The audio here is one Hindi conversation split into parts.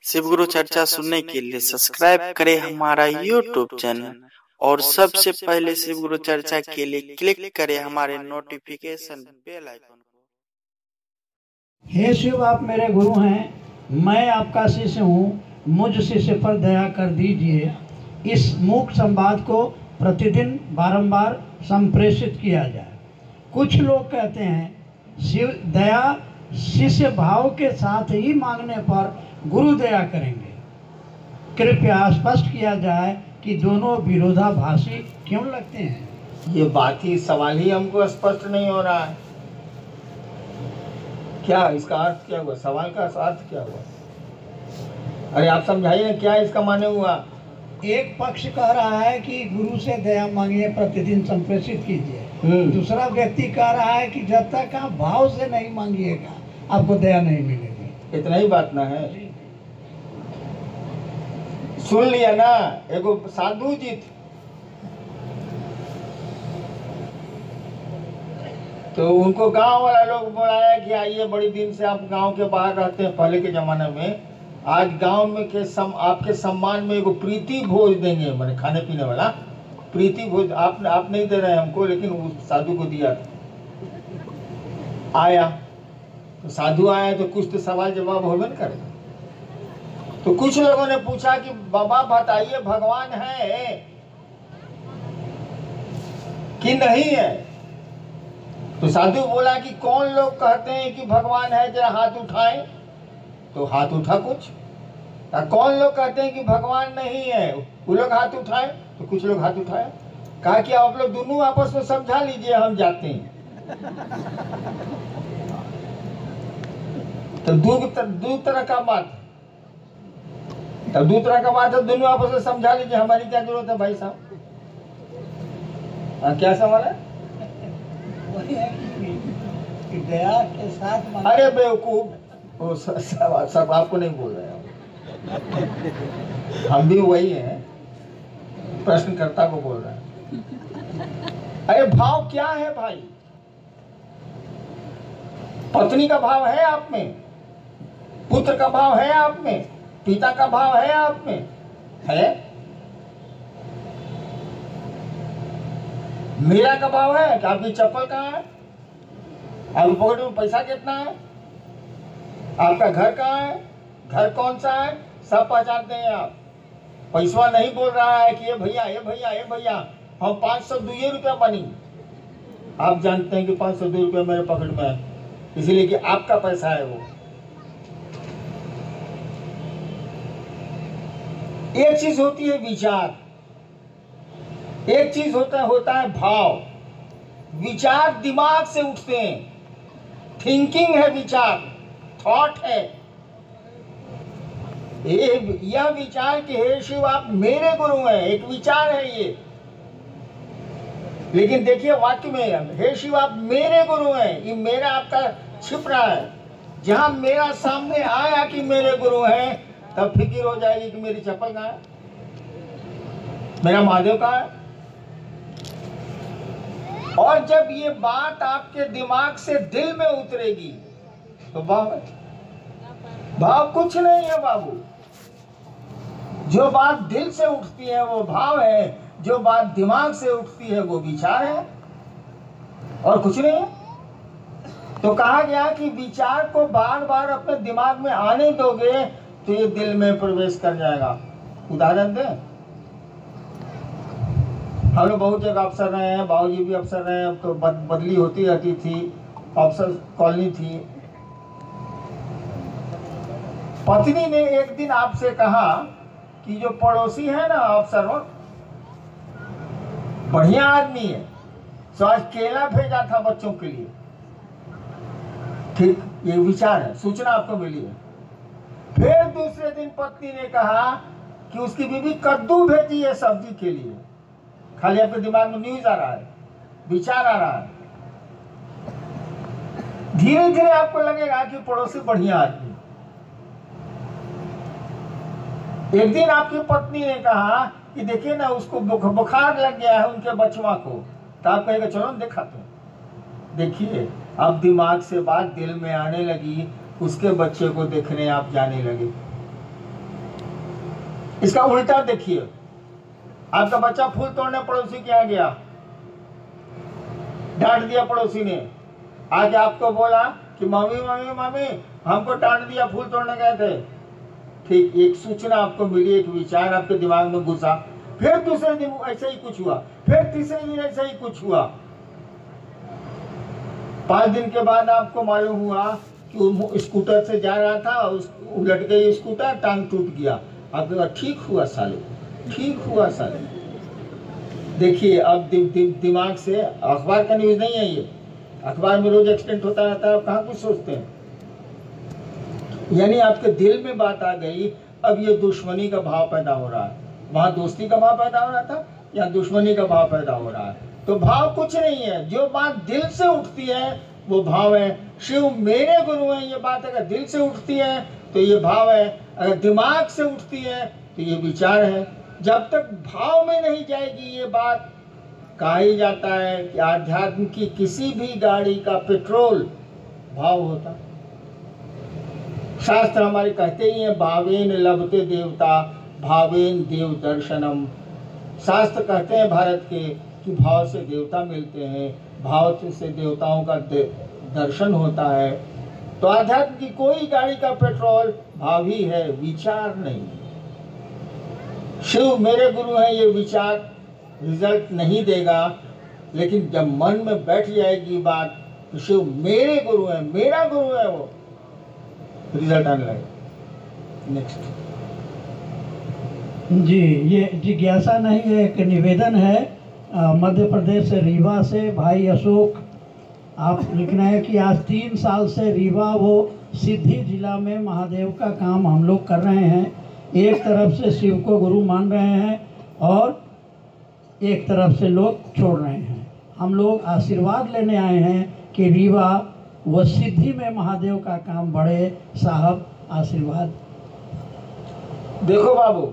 शिव गुरु चर्चा सुनने के लिए सब्सक्राइब करें हमारा YouTube चैनल और सबसे पहले शिव गुरु चर्चा के लिए क्लिक करें हमारे नोटिफिकेशन बेल आइकन को। हे शिव, आप मेरे गुरु हैं, मैं आपका शिष्य हूँ, मुझ शिष्य पर दया कर दीजिए। इस मूक संवाद को प्रतिदिन बारंबार संप्रेषित किया जाए। कुछ लोग कहते हैं शिव दया शिष्य भाव के साथ ही मांगने पर गुरु दया करेंगे। कृपया स्पष्ट किया जाए कि दोनों विरोधाभासी क्यों लगते हैं। ये बात ही सवाल ही हमको स्पष्ट नहीं हो रहा है। क्या इसका अर्थ क्या हुआ? सवाल का अर्थ क्या हुआ? अरे आप समझाइए ना, क्या इसका माने हुआ? एक पक्ष कह रहा है कि गुरु से दया मांगिए, प्रतिदिन संप्रेषित कीजिए। दूसरा व्यक्ति कह रहा है कि जब तक आप भाव से नहीं मांगिएगा आपको दया नहीं मिलेगी। इतना ही बात ना है। सुन लिया ना, एगो साधु जी तो उनको गांव वाला लोग बुलाया कि आइए, बड़ी दिन से आप गांव के बाहर रहते हैं पहले के जमाने में, आज गांव में के आपके सम्मान में एगो प्रीति भोज देंगे, मैंने खाने पीने वाला प्रीति भोज। आप नहीं दे रहे हैं हमको, लेकिन उस साधु को दिया। आया तो साधु आया तो कुछ तो सवाल जवाब होगा न करे। तो कुछ लोगों ने पूछा कि बाबा बताइए, भगवान है कि नहीं है? तो साधु बोला कि कौन लोग कहते हैं कि भगवान है, जरा हाथ उठाएं। तो हाथ उठा कुछ। कौन लोग कहते हैं कि भगवान नहीं है, वो लोग हाथ उठाए। तो कुछ लोग हाथ उठाए। कहा कि आप लोग दोनों आपस में समझा लीजिए, हम जाते हैं। तो दो तरह का बात, तब दो तरह का बात है, दोनों आपस में समझा लीजिए, हमारी क्या जरूरत है भाई साहब? क्या सवाल है? दया के साथ अरे बेवकूफ, वो सब आपको नहीं बोल रहे हैं, हम भी वही हैं, प्रश्नकर्ता को बोल रहे हैं। अरे भाव क्या है भाई? पत्नी का भाव है आप में, पुत्र का भाव है आप में, पिता का भाव है आप में, है? मेरा का भाव है कि आपकी चप्पल कहाँ है, आपकी पॉकेट में पैसा कितना है, आपका घर कहाँ है, घर कौन सा है, सब पहचानते हैं आप। पैसा नहीं बोल रहा है कि ये भैया ये भैया ये भैया हम 502 रुपया बनी। आप जानते हैं कि 502 रुपया मेरे पॉकेट में है, इसलिए कि आपका पैसा है वो। एक चीज होती है विचार, एक चीज होता है भाव। विचार दिमाग से उठते हैं, थिंकिंग है विचार, थॉट है। यह विचार कि हे शिव आप मेरे गुरु हैं, एक विचार है ये। लेकिन देखिए वाक्य में हे शिव आप मेरे गुरु हैं, ये मेरा आपका छिप रहा है। जहां मेरा सामने आया कि मेरे गुरु हैं, तब फिक्र हो जाएगी कि मेरी चप्पल कहाँ है, मेरा महादेव कहाँ है। और जब ये बात आपके दिमाग से दिल में उतरेगी तो भाव कुछ नहीं है बाबू। जो बात दिल से उठती है वो भाव है, जो बात दिमाग से उठती है वो विचार है, और कुछ नहीं है। तो कहा गया कि विचार को बार बार अपने दिमाग में आने दोगे तो ये दिल में प्रवेश कर जाएगा। उदाहरण दें, हम लोग बहुत जगह अफसर रहे हैं, बाबूजी भी अफसर रहे हैं, तो बदली होती रहती थी, अफसर कॉलोनी थी। पत्नी ने एक दिन आपसे कहा कि जो पड़ोसी है ना अफसर, बढ़िया आदमी है, तो आज केला भेजा था बच्चों के लिए। ठीक, ये विचार है, सूचना आपको मिली है। फिर दूसरे दिन पत्नी ने कहा कि उसकी बीवी कद्दू भेजी है सब्जी के लिए। खाली आपके दिमाग में न्यूज आ रहा है, विचार आ रहा है। धीरे धीरे आपको लगेगा कि पड़ोसी बढ़िया आदमी। एक दिन आपकी पत्नी ने कहा कि देखिए ना उसको बुखार लग गया है उनके बचवा को, तो आप कहेगा चलो दिखाते हैं। देखिए अब दिमाग से बात दिल में आने लगी, उसके बच्चे को देखने आप जाने लगे। इसका उल्टा देखिए, आपका बच्चा फूल तोड़ने पड़ोसी के यहाँ गया, डांट दिया पड़ोसी ने, आके आपको बोला कि मम्मी मम्मी मम्मी हमको डांट दिया, फूल तोड़ने गए थे। ठीक, एक सूचना आपको मिली, एक विचार आपके दिमाग में घुसा, फिर दूसरे दिन ऐसा ही कुछ हुआ, फिर तीसरे दिन ऐसा ही कुछ हुआ। 5 दिन के बाद आपको मालूम हुआ कि वो स्कूटर से जा रहा था, उलट गई स्कूटर, टांग टूट गया। आपने कहा ठीक हुआ साले, ठीक हुआ साले। देखिए अब दिमाग से, अखबार का न्यूज नहीं है ये, अखबार में रोज एक्सीडेंट होता रहता है, आप कहाँ कुछ सोचते हैं। यानी आपके दिल में बात आ गई, अब ये दुश्मनी का भाव पैदा हो रहा है। वहां दोस्ती का भाव पैदा हो रहा था, यहाँ दुश्मनी का भाव पैदा हो रहा है। तो भाव कुछ नहीं है, जो बात दिल से उठती है वो भाव है। शिव मेरे गुरु हैं, ये बात अगर दिल से उठती है तो ये भाव है, अगर दिमाग से उठती है तो ये विचार है। जब तक भाव में नहीं जाएगी ये बात, कहा ही जाता है कि आध्यात्म की किसी भी गाड़ी का पेट्रोल भाव होता। शास्त्र हमारे कहते ही हैं, भावेन लभते देवता भावेन देव दर्शनम। शास्त्र कहते हैं भारत के कि भाव से देवता मिलते हैं, भाव से देवताओं का दर्शन होता है। तो आध्यात्म की कोई गाड़ी का पेट्रोल भाव ही है, विचार नहीं। शिव मेरे गुरु हैं, ये विचार रिजल्ट नहीं देगा, लेकिन जब मन में बैठ जाएगी बात तो शिव मेरे गुरु हैं, मेरा गुरु है, वो रिजल्ट आने लगेगा। नेक्स्ट जी, ये जिज्ञासा नहीं है, एक निवेदन है। मध्य प्रदेश से रीवा से भाई अशोक, आप लिखना है कि आज 3 साल से रीवा वो सिद्धि जिला में महादेव का काम हम लोग कर रहे हैं। एक तरफ से शिव को गुरु मान रहे हैं और एक तरफ से लोग छोड़ रहे हैं। हम लोग आशीर्वाद लेने आए हैं कि रीवा व सिद्धि में महादेव का काम बढ़े। साहब आशीर्वाद। देखो बाबू,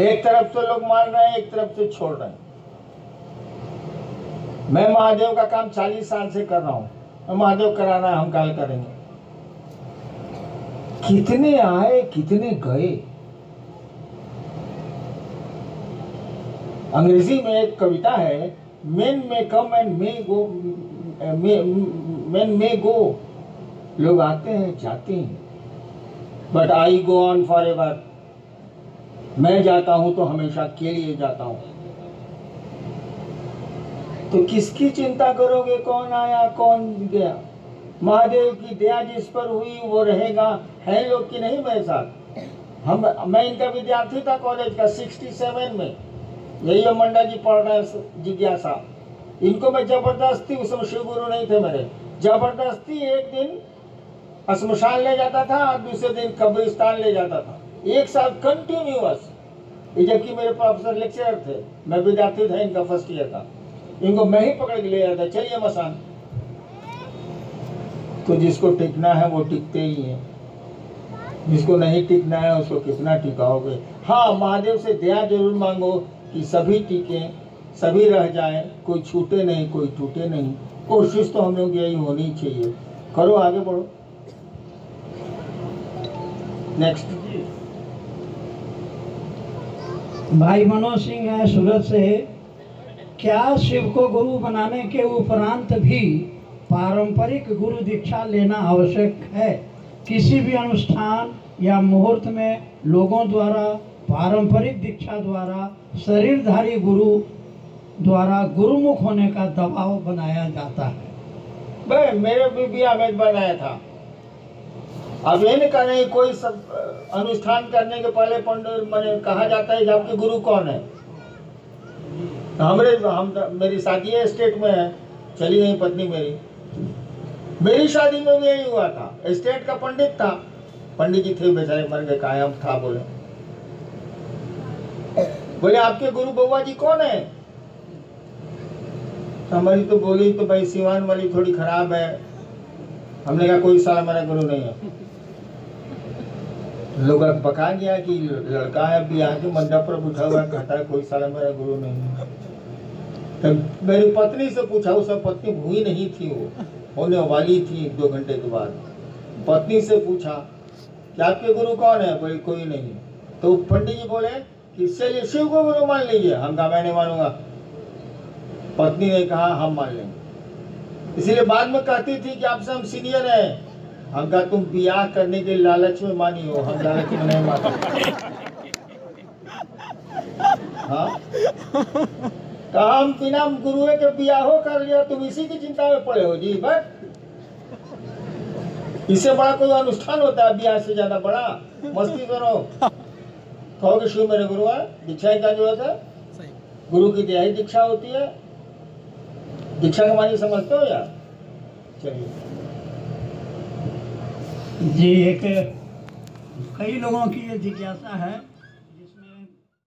एक तरफ से लोग मान रहे हैं, एक तरफ से छोड़ रहे हैं। मैं महादेव का काम 40 साल से कर रहा हूं, महादेव कराना है, हम काल करेंगे। कितने आए कितने गए। अंग्रेजी में एक कविता है, men may come and may go, men may go, लोग आते हैं जाते हैं, but I go on forever, मैं जाता हूं तो हमेशा के लिए जाता हूं। तो किसकी चिंता करोगे, कौन आया कौन गया। महादेव की दया जिस पर हुई वो रहेगा। है लोग कि नहीं मेरे साथ। मैं इनका विद्यार्थी था कॉलेज का 67 में, यही मंडा जी पढ़ रहे हैं जिज्ञासा। इनको मैं जबरदस्ती, उस समय शिव गुरु नहीं थे मेरे, जबरदस्ती एक दिन श्मशान ले जाता था और दूसरे दिन कब्रिस्तान ले जाता था, 1 साल कंटिन्यूअस। जबकि मेरे प्रोफेसर लेक्चरर थे, मैं विद्यार्थी था इनका फर्स्ट ईयर का। इनको मैं ही पकड़ के ले जाता, चलिए मसान। तो जिसको टिकना है वो टिकते ही है, जिसको नहीं टिकना है उसको कितना टिकाओगे। हाँ, महादेव से दया जरूर मांगो कि सभी टिके, सभी रह जाएं, कोई छूटे नहीं, कोई टूटे नहीं। कोशिश तो हम लोग यही होनी चाहिए। करो, आगे बढ़ो। नेक्स्ट भाई मनोज सिंह है सूरत से। क्या शिव को गुरु बनाने के उपरांत भी पारंपरिक गुरु दीक्षा लेना आवश्यक है? किसी भी अनुष्ठान या मुहूर्त में लोगों द्वारा पारंपरिक दीक्षा द्वारा शरीरधारी गुरु द्वारा गुरुमुख होने का दबाव बनाया जाता है। भाई मेरे भी बिया में बनाया था। अब ये नहीं कहना, कोई सब अनुष्ठान करने के पहले पंडित मैंने कहा जाता है कि आपके गुरु कौन है। मेरी शादी है स्टेट में है, चली गई पत्नी मेरी शादी में भी यही हुआ था। स्टेट का पंडित था, पंडित जी थे बेचारे, मर गए, कायम था। बोले आपके गुरु बउआ जी कौन है? हमारी तो बोली तो भाई सिवान वाली थोड़ी खराब है। हमने कहा कोई साला मेरा गुरु नहीं है। लोग बका गया कि लड़का है अभी आके मंडप पर बैठा हुआ, कहता है कोई साला मेरा गुरु नहीं है। तो मेरी पत्नी से पूछा, उसमें पत्नी हुई नहीं थी, वो होने वाली थी 1-2 घंटे के बाद। पत्नी से पूछा कि आपके गुरु कौन है? बोले कोई नहीं। तो पंडित जी बोले कि चलिए शिव को गुरु मान लीजिए। हम कहा मैं नहीं मानूंगा। पत्नी ने कहा हम मान लेंगे। इसलिए बाद में कहती थी कि आपसे हम सीनियर हैं। हम कहा तुम ब्याह करने के लालच में मानी हो, हम लालच में नहीं मानते। हाँ, कहा हम बिना गुरु के ब्याह कर लिया, तुम इसी की चिंता में पड़े हो जी। बस इससे बड़ा कोई अनुष्ठान होता है ब्याह से ज्यादा बड़ा? मस्ती करो। कहोगे शिव मेरे गुरु है, दीक्षा की क्या जरूरत है? गुरु की यही दीक्षा होती है। दीक्षा का मानी समझते हो यार? चलिए जी, एक कई लोगों की ये जिज्ञासा है